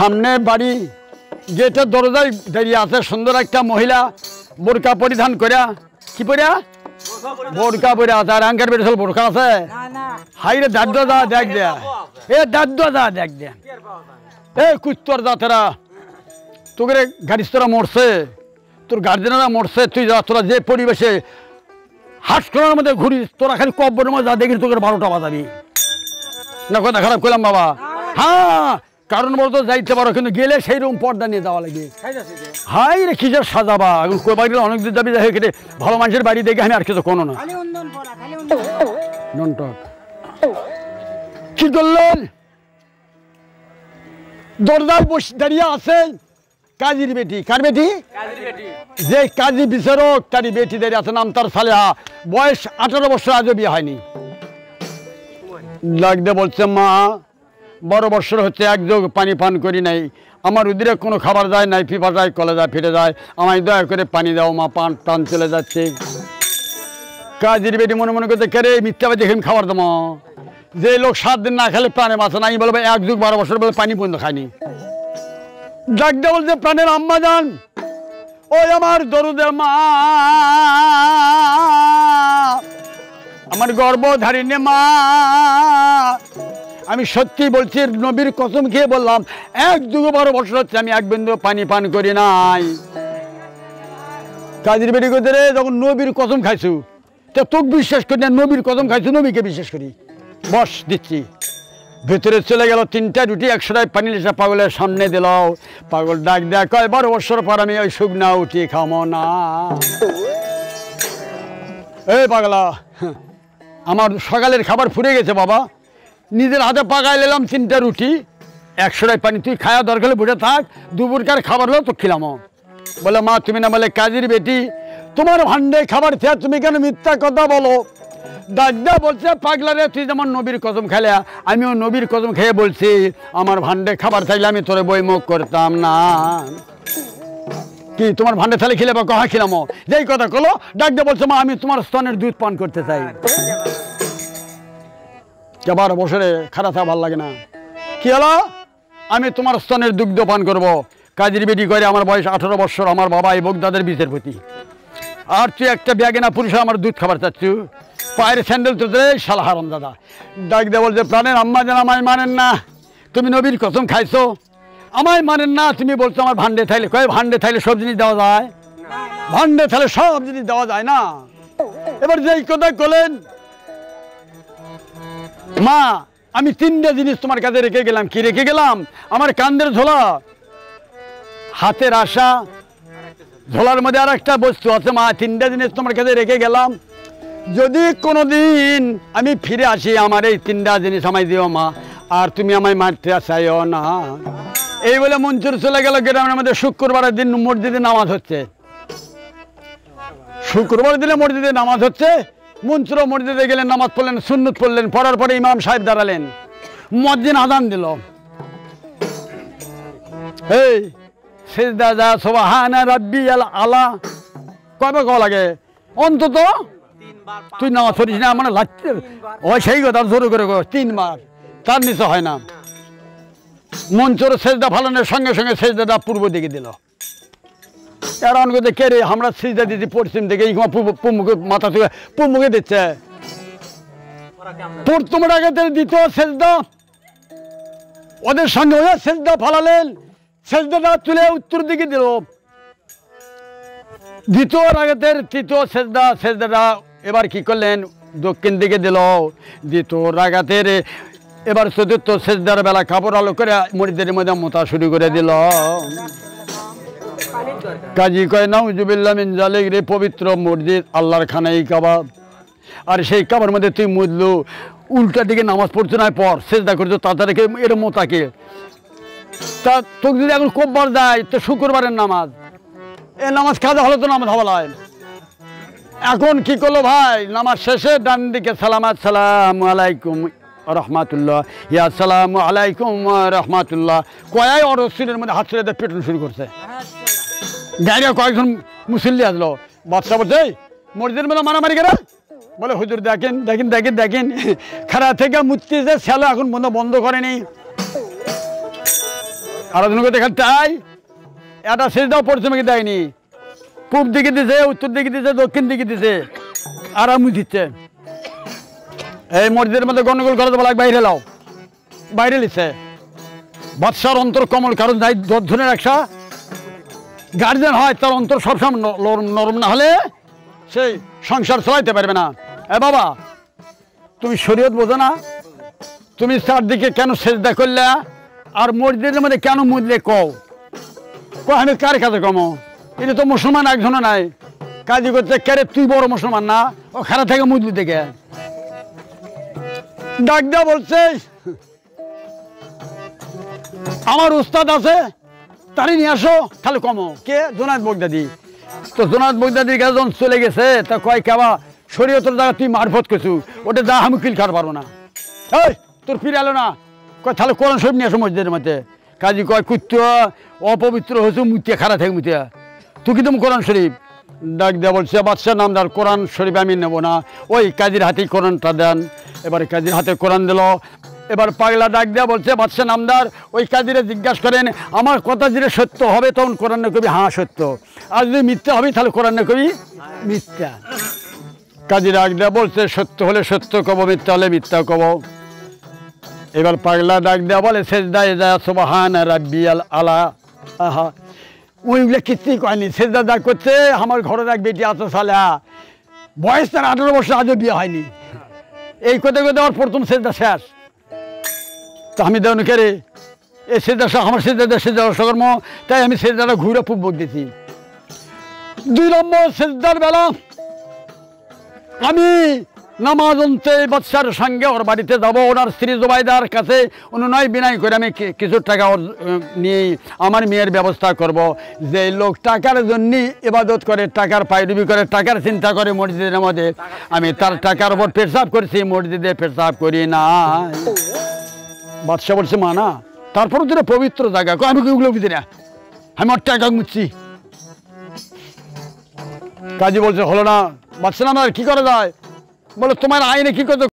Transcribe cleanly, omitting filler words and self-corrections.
সামনে বাড়ি গেটের দরজায় দাঁড়িয়ে আছে সুন্দর একটা মহিলা বোরকা পরিধান করিয়া কি পরিয়া বোরকা পরে আছে আর আঙ্কের বেড়ে বোরকা আছে হাই রে দাদ্দ দা দেখ দেয়া এ দাদ্দ দা দেখ দেয়া এ কুত্তর দা তোরা তোকে গাড়ি তোরা মরছে তোর গার্জেনরা মরছে তুই যা তোরা যে পরিবেশে হাসপাতালের মধ্যে ঘুরিস তোরা খালি কব্বরের মধ্যে যা দেখি তোকে 12টা বাজাবি না কথা খারাপ করলাম বাবা হ্যাঁ কারণ বলতো যাইতে পারো কিন্তু গেলে সেই রকম পর্দা নিয়ে যাওয়া লাগে হাই রে কিসের সাজাবা এখন কই বাড়ি অনেক দূর যাবি যাই কেটে ভালো মানুষের বাড়ি দেখে আমি আর কিছু কোনো না কি করলেন দরজায় বসে দাঁড়িয়ে আছে কাজীর বেটি কার বেটি যে কাজী বিচারক তারই বেটি দাঁড়িয়ে আছে নাম তার সালেহা বয়স 18 বছর আজও বিয়ে হয়নি লাগতে বলছে মা 12 বছর হচ্ছে এক যোগ পানি পান করি নাই আমার উদিরে কোনো খাবার যায় নাই পিপা যায় কলে যায় ফিরে যায় আমায় দয়া করে পানি দাও মা টান চলে যাচ্ছে কাজীর বেটি মনে মনে করতে কেরে মিথ্যাবাদী দেখে খাবার দেবো যে লোক 7 দিন না খেলে প্রাণে বাঁচে না আমি বলবো 1 যুগ 12 বছর বলে পানি পর্যন্ত খায়নি ডাকতে বলছে প্রাণের আম্মা যান ওই আমার দরুদের মা আমার গর্ভধারিণী মা আমি সত্যি বলছি নবীর কসম খেয়ে বললাম 1 যুগ 12 বছর হচ্ছে আমি এক বিন্দু পানি পান করি নাই কাজীর বেটি করতে রে যখন নবীর কসম খাইছু তা তোকে বিশ্বাস করি না নবীর কসম খাইছু নবীকে বিশ্বাস করি বস দিচ্ছি ভেতরে চলে গেল 3টা রুটি 100টায় পানি লেসা পাগলের সামনে দিল পাগল ডাক দেয়া কয় 12 বছর পর আমি ওই শুকনা উঠি খামো না এই পাগলা আমার সকালের খাবার ফুরে গেছে বাবা নিজের হাতে পাকাই নিলাম 3টা রুটি 100টায় পানি তুই খাওয়া দরকার হলে বসে থাক দুপুরকার খাবার হলো তো খেলামো বলে মা তুমি না বলে কাজীর বেটি তোমার ভান্ডে খাবার খেয়ে তুমি কেন মিথ্যা কথা বলো দাদা বলছে পাগলারে তুই যেমন নবীর কসম খেলে আমিও নবীর কসম খেয়ে বলছি আমার ভান্ডে খাবার থাকলে আমি তোরে বইমুখ করতাম না কি তোমার ভান্ডে থালে খেলে বা কহা খেলামো যেই কথা কলো ডাকতে বলছে মা আমি তোমার স্তনের দুধ পান করতে চাই 12 বছরে খারাপ থাকা ভালো লাগে না কি হলো আমি তোমার স্তনের দুগ্ধ পান করবো কাজীর বেটি করে আমার বয়স 18 বছর আমার বাবা এই বগদাদের বিচারপতি আর তুই একটা ব্যাগে না পুরুষ আমার দুধ খাবার চাচ্ছু পায়ের স্যান্ডেল তুলতে শালা হারাম দাদা ডাক দিয়ে বলছে প্রাণের আম্মা যেন আমায় মানেন না তুমি নবীর কসম খাইছো আমায় মানেন না তুমি বলছো আমার ভান্ডে থাইলে কয় ভান্ডে থাইলে সব জিনিস দেওয়া যায় ভান্ডে থাইলে সব জিনিস দেওয়া যায় না এবার যেই কথা বলেন মা আমি 3টা জিনিস তোমার কাছে রেখে গেলাম কি রেখে গেলাম আমার কান্দের ঝোলা হাতের আশা ঝোলার মধ্যে আর একটা বস্তু আছে মা 3টা জিনিস তোমার কাছে রেখে গেলাম যদি কোনোদিন আমি ফিরে আসি আমার এই 3টা জিনিস আমায় দিও মা আর তুমি আমায় মারতে চাইও না এই বলে মঞ্চুর চলে গেল গ্রামের মধ্যে শুক্রবারের দিন মসজিদে নামাজ হচ্ছে শুক্রবার দিনে মসজিদে নামাজ হচ্ছে মঞ্চুর মসজিদে গেলেন নামাজ পড়লেন সুন্নত পড়লেন পড়ার পরে ইমাম সাহেব দাঁড়ালেন মুয়াজ্জিন আযান দিল এই সিজদা যা সুবহানা রাব্বিয়াল আলা কবে কও লাগে অন্তত 3বার তুই নামাজ পড়িস না মানে লাগছে ওই সেই কথা জোরে করে 3বার তার নিচে হয় না মঞ্চুর সিজদা ফালানোর সঙ্গে সঙ্গে সিজদাটা পূর্ব দিকে দিল এর অনগতে কে রে আমরা সিজদা দিতে পশ্চিম দিকে এই পূর্বমুখে মাথা থেকে পূর্বমুখে দিচ্ছে প্রথম রাকাতের দ্বিতীয় সিজদা ওদের সঙ্গে ওরা সিজদা ফালালেন সিজদাটা তুলে উত্তর দিকে দিল দ্বিতীয় রাকাতের তৃতীয় সিজদাটা এবার কি করলেন দক্ষিণ দিকে দিল দ্বিতীয় রাকাতের এবার চতুর্থ সিজদার বেলা কাপড় আলো করে মসজিদের মধ্যে মোতা শুরু করে দিল কাজী কয় নাউজুবিল্লাহ মিন জালিক রে পবিত্র মসজিদ আল্লাহর খানাই কাবা আর সেই কাবার মধ্যে তুই মুদলু উল্টা দিকে নামাজ পড়ছো না পর সিজদা করছো তাড়াতাড়ি এর মোতাকে তা তোকে যদি এখন কোববার যায় তো শুক্রবারের নামাজ এ নামাজ কাজা হলো তো নামাজ হওয়ালায় এখন কি করলো ভাই নামাজ শেষে ডান দিকে সালামাত সালামু আলাইকুম রহমাতুল্লাহ ইয়া সালামু আলাইকুম রহমাতুল্লাহ কয়াই অরসিনের মধ্যে হাত ছেড়ে পেট্রোল শুরু করছে গাড়িয়া কয়েকজন মুসল্লি আসলো বাদশা বলছে মসজিদের মধ্যে মারামারি করে বলে হুজুর দেখেন দেখেন দেখেন দেখেন খারাপ থেকে মুক্তি যে ছেলে এখন বন্ধ করেনি আরাধনা করতে তাই এটা সেজদাও পরিশ্রমকে দেয়নি, পূব দিকে দিছে, উত্তর দিকে দিছে, দক্ষিণ দিকে দিছে, আরাম দিচ্ছে। এই মসজিদের মধ্যে গন্ডগোল করে দেবো, বাইরে লাও, বাইরে লিখছে। বাদশার অন্তর কমল, কারণ যাই ধরে রাখা গার্জেন হয় তার অন্তর সবসময় নরম না হলে সেই সংসার চালাইতে পারবে না। এ বাবা, তুমি শরীয়ত বোঝো না? তুমি চারদিকে কেন সেজদা করলে আর মসজিদের মধ্যে কেন মুদলে কও? আমি কার কাছে কমো? এটা তো মুসলমান একজনও নাই কাজী করতে, কেরে তুই বড় মুসলমান না? ও খারাপ থেকে মুদলি থেকে ডাক দেয়া বলছে, আমার উস্তাদ আছে, তারই নিয়ে আসো, তাহলে কমো। কে? জোনায়েদ বগদাদি। তো জোনায়েদ বগদাদির কাছে যখন চলে গেছে তা কয় কেবা শরীয়তের জায়গা তুই মারফত করছু, ওটা যা আমি কিল খার পারবো না। এই তোর ফিরে এলো না, কয় তাহলে কোরআন শরীফ নিয়ে আসো মসজিদের মধ্যে। কাজী কয় কুত্ত অপবিত্র হয়েছে, মুতিয়া খারাপ থেকে মুতিয়া, তুই কিন্তু কোরআন শরীফ। ডাক দেওয়া বলছে, বাদশাহ নামদার কোরআন শরীফ আমি নেবো না, ওই কাজীর হাতেই কোরআনটা দেন। এবার কাজীর হাতে কোরআন দিল। এবার পাগলা ডাক দেওয়া বলছে, বাদশাহ নামদার ওই কাজীরে জিজ্ঞাসা করেন আমার কথা যদি সত্য হবে তখন কোরআন কবি হ্যাঁ সত্য, আর যদি মিথ্যা হবে তাহলে কোরআন কবি মিথ্যা। কাজী ডাক দেওয়া বলছে, সত্য হলে সত্য কব, মিথ্যা হলে মিথ্যা কব। এবার পাগলা ডাক দেওয়া বলে, সেজদায় যা সুবহান রাব্বিয়াল আলা। আহা, ওইগুলো কিছুই কয়নি, সেজদা ডাক করছে। আমার ঘরে এক বেটি আছে সালেহা, বয়স তার 18 বছর, আজও বিয়ে হয়নি। এই কথা কথা আমার প্রথম সেজদা শেষ। তো আমি দেওয়া কে রে এই সেজদা আমার সেজদা সকর্ম, তাই আমি সেজদাটা ঘুরে পূব দিয়েছি। 2 নম্বর সেজদার বেলা আমি নামাজ অন্তে বাদশার সঙ্গে ওর বাড়িতে যাব, ওনার স্ত্রী জুবাইদার কাছে অনুনয় বিনয় করে আমি কিছু টাকা নিয়ে আমার মেয়ের ব্যবস্থা করব। যে লোক টাকার জন্য ইবাদত করে, টাকার পায়রবি করে, টাকার চিন্তা করে মসজিদের মধ্যে, আমি তার টাকার উপর পেশাব করছি, মসজিদে পেশাব করি না। বাদশাহ বলছে, মা না, তারপরে তোরা পবিত্র জায়গা, আমি ওগুলো বুঝি না, আমি ওর টাকা মুচ্ছি। কাজী বলছে হলো না। বাদশাহ না, কি করা যায়? বলে তোমার আইনে কি করতে